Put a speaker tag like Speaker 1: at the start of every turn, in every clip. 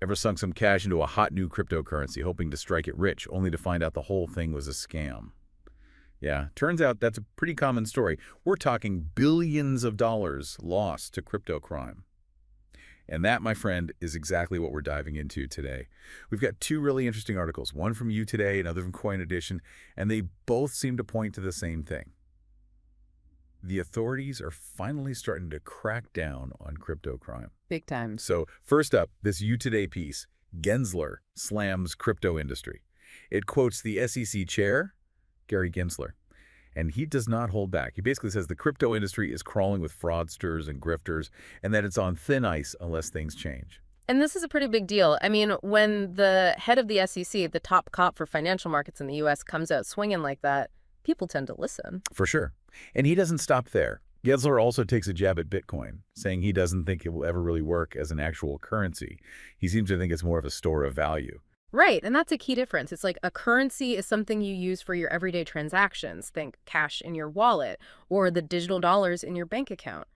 Speaker 1: Ever sunk some cash into a hot new cryptocurrency hoping to strike it rich, only to find out the whole thing was a scam? Yeah, turns out that's a pretty common story. We're talking billions of dollars lost to crypto crime. And that, my friend, is exactly what we're diving into today. We've got two really interesting articles, one from U.Today, another from Coin Edition, and they both seem to point to the same thing. The authorities are finally starting to crack down on crypto crime.
Speaker 2: Big time.
Speaker 1: So first up, this U.Today piece, Gensler slams crypto industry. It quotes the SEC chair, Gary Gensler, and he does not hold back. He basically says the crypto industry is crawling with fraudsters and grifters and that it's on thin ice unless things change.
Speaker 2: And this is a pretty big deal. I mean, when the head of the SEC, the top cop for financial markets in the U.S., comes out swinging like that, people tend to listen.
Speaker 1: For sure. And he doesn't stop there. Gensler also takes a jab at Bitcoin, saying he doesn't think it will ever really work as an actual currency. He seems to think it's more of a store of value.
Speaker 2: Right, and that's a key difference. It's like a currency is something you use for your everyday transactions. Think cash in your wallet or the digital dollars in your bank account.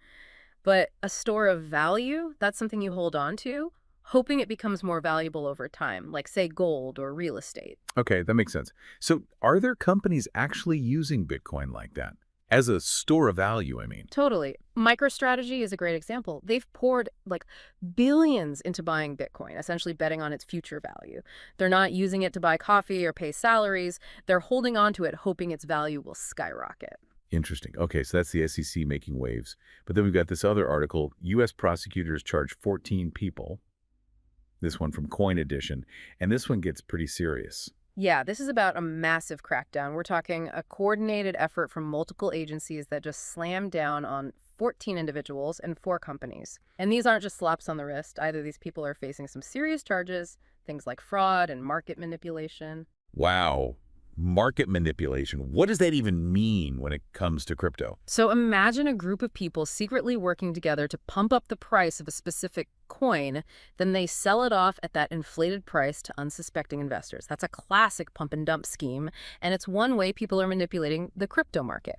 Speaker 2: But a store of value, that's something you hold on to, hoping it becomes more valuable over time, like, say, gold or real estate.
Speaker 1: Okay, that makes sense. So are there companies actually using Bitcoin like that? As a store of value, I mean.
Speaker 2: Totally. MicroStrategy is a great example. They've poured like billions into buying Bitcoin, essentially betting on its future value. They're not using it to buy coffee or pay salaries. They're holding on to it, hoping its value will skyrocket.
Speaker 1: Interesting. Okay, so that's the SEC making waves. But then we've got this other article, U.S. prosecutors charge 14 people. This one from Coin Edition. And this one gets pretty serious.
Speaker 2: Yeah, this is about a massive crackdown. We're talking a coordinated effort from multiple agencies that just slammed down on 14 individuals and 4 companies. And these aren't just slaps on the wrist. Either these people are facing some serious charges, things like fraud and market manipulation.
Speaker 1: Wow. Market manipulation. What does that even mean when it comes to crypto?
Speaker 2: So imagine a group of people secretly working together to pump up the price of a specific coin, then they sell it off at that inflated price to unsuspecting investors. That's a classic pump and dump scheme, and it's one way people are manipulating the crypto market.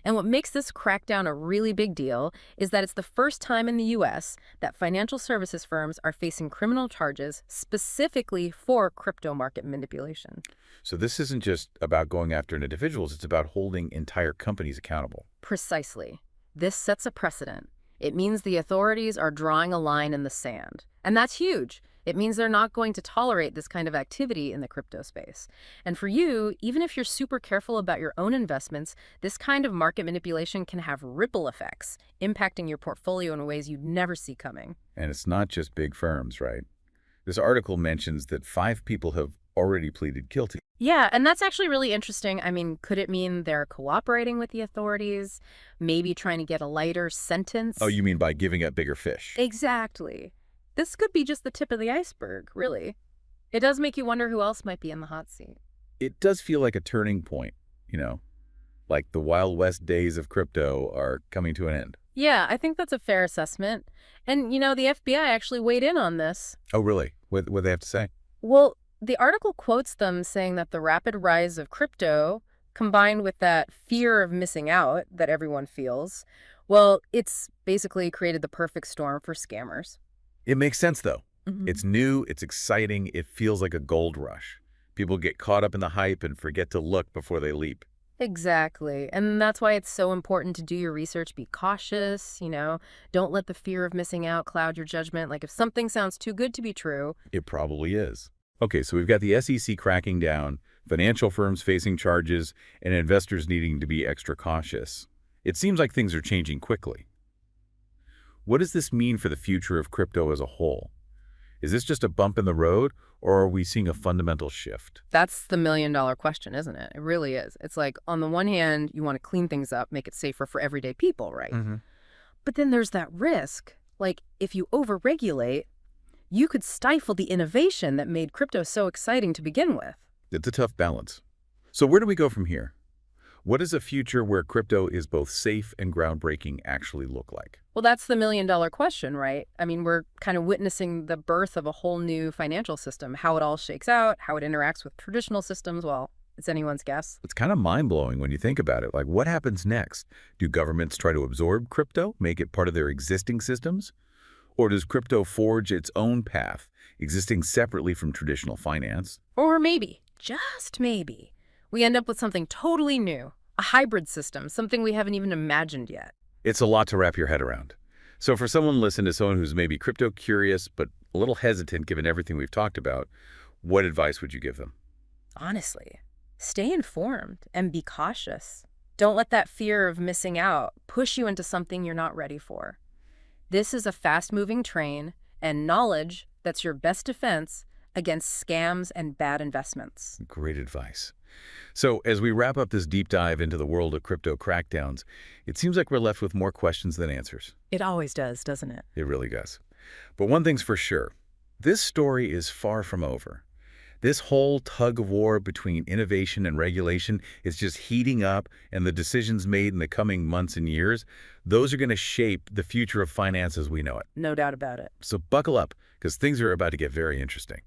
Speaker 2: And what makes this crackdown a really big deal is that it's the first time in the U.S. that financial services firms are facing criminal charges specifically for crypto market manipulation.
Speaker 1: So this isn't just about going after individuals, it's about holding entire companies accountable.
Speaker 2: Precisely. This sets a precedent. It means the authorities are drawing a line in the sand. And that's huge. It means they're not going to tolerate this kind of activity in the crypto space. And for you, even if you're super careful about your own investments, this kind of market manipulation can have ripple effects, impacting your portfolio in ways you'd never see coming.
Speaker 1: And it's not just big firms, right? This article mentions that 5 people have already pleaded guilty.
Speaker 2: Yeah, and that's actually really interesting. I mean, could it mean they're cooperating with the authorities, maybe trying to get a lighter sentence?
Speaker 1: Oh, you mean by giving up bigger fish?
Speaker 2: Exactly. This could be just the tip of the iceberg, really. It does make you wonder who else might be in the hot seat.
Speaker 1: It does feel like a turning point, like the Wild West days of crypto are coming to an end.
Speaker 2: Yeah, I think that's a fair assessment. And, the FBI actually weighed in on this.
Speaker 1: Oh, really? What do they have to say?
Speaker 2: Well, the article quotes them saying that the rapid rise of crypto, combined with that fear of missing out that everyone feels, well, it's basically created the perfect storm for scammers.
Speaker 1: It makes sense, though. It's new, it's exciting, it feels like a gold rush. People get caught up in the hype and forget to look before they leap.
Speaker 2: Exactly. And that's why it's so important to do your research, be cautious, don't let the fear of missing out cloud your judgment. Like if something sounds too good to be true.
Speaker 1: It probably is. Okay, so we've got the SEC cracking down, financial firms facing charges, and investors needing to be extra cautious. It seems like things are changing quickly. What does this mean for the future of crypto as a whole? Is this just a bump in the road, or are we seeing a fundamental shift?
Speaker 2: That's the million-dollar question, isn't it? It really is. It's like, on the one hand, you want to clean things up, make it safer for everyday people, right? But then there's that risk. Like, if you overregulate, you could stifle the innovation that made crypto so exciting to begin with.
Speaker 1: It's a tough balance. So where do we go from here? What does a future where crypto is both safe and groundbreaking actually look like?
Speaker 2: Well, that's the million-dollar question, right? I mean, we're kind of witnessing the birth of a whole new financial system. How it all shakes out, how it interacts with traditional systems, well, it's anyone's guess.
Speaker 1: It's kind of mind-blowing when you think about it. Like, what happens next? Do governments try to absorb crypto, make it part of their existing systems? Or does crypto forge its own path existing separately from traditional finance.
Speaker 2: Or maybe, just maybe, we end up with something totally new, a hybrid system, something we haven't even imagined yet.
Speaker 1: It's a lot to wrap your head around. So for someone listening to someone who's maybe crypto curious but a little hesitant given everything we've talked about, what advice would you give them?
Speaker 2: Honestly, stay informed and be cautious. Don't let that fear of missing out push you into something you're not ready for. This is a fast-moving train, and knowledge that's your best defense against scams and bad investments.
Speaker 1: Great advice. So as we wrap up this deep dive into the world of crypto crackdowns, it seems like we're left with more questions than answers.
Speaker 2: It always does, doesn't it?
Speaker 1: It really does. But one thing's for sure, this story is far from over. This whole tug-of-war between innovation and regulation is just heating up, and the decisions made in the coming months and years, those are going to shape the future of finance as we know it.
Speaker 2: No doubt about it.
Speaker 1: So buckle up, because things are about to get very interesting.